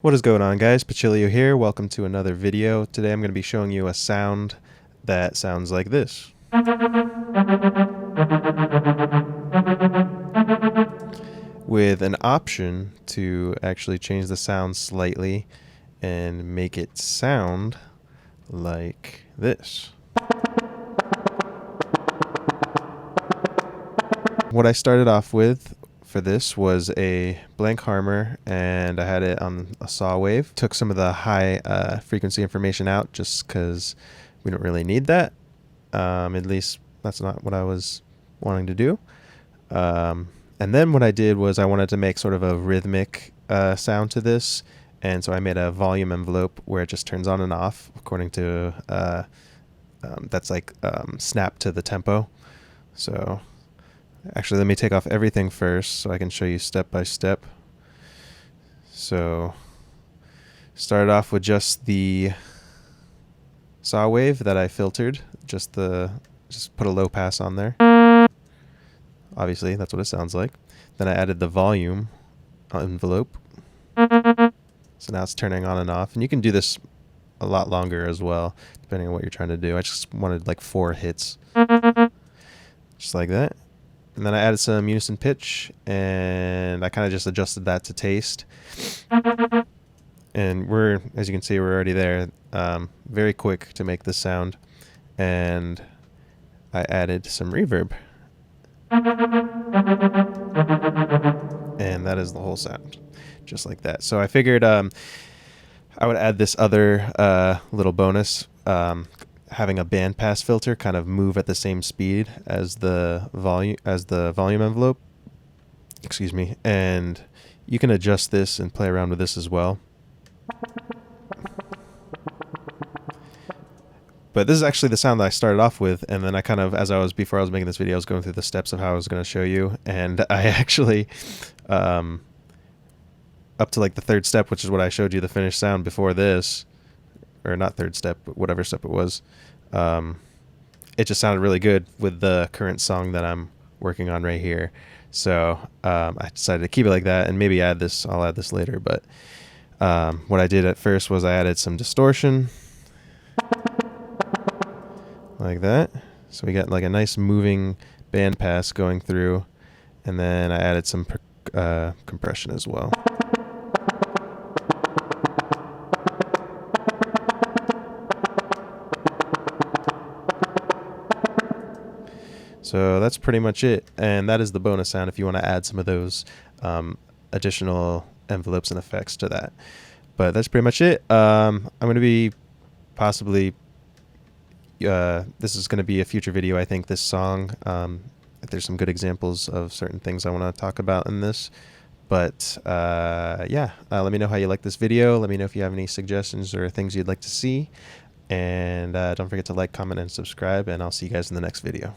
What is going on, guys? Pacilio here. Welcome to another video. Today I'm going to be showing you a sound that sounds like this. With an option to actually change the sound slightly and make it sound like this. What I started off with for this was a blank Harmor, and I had it on a saw wave. Took some of the high frequency information out just because we don't really need that. At least that's not what I was wanting to do. And then what I did was I wanted to make sort of a rhythmic sound to this, and so I made a volume envelope where it just turns on and off according to that's like snap to the tempo. So actually, let me take off everything first so I can show you step by step. So started off with just the saw wave that I filtered, just put a low pass on there. Obviously, that's what it sounds like. Then I added the volume envelope. So now it's turning on and off, and you can do this a lot longer as well, depending on what you're trying to do. I just wanted like 4 hits, just like that. And then I added some unison pitch, and I kind of just adjusted that to taste. And as you can see, we're already there. Very quick to make this sound. And I added some reverb. And that is the whole sound, just like that. So I figured I would add this other little bonus. Having a bandpass filter kind of move at the same speed as the volume envelope. Excuse me. And you can adjust this and play around with this as well. But this is actually the sound that I started off with, and then I kind of, before I was making this video, I was going through the steps of how I was going to show you, and I actually, up to like the 3rd step, which is what I showed you, the finished sound before this, or not 3rd step, but whatever step it was, it just sounded really good with the current song that I'm working on right here. So I decided to keep it like that, and maybe I'll add this later, but what I did at first was I added some distortion, like that. So we got like a nice moving bandpass going through, and then I added some compression as well. So that's pretty much it, and that is the bonus sound if you want to add some of those additional envelopes and effects to that. But that's pretty much it. I'm going to be possibly this is going to be a future video, I think, this song. If there's some good examples of certain things I want to talk about in this. But yeah, let me know how you like this video. Let me know if you have any suggestions or things you'd like to see. And don't forget to like, comment, and subscribe, and I'll see you guys in the next video.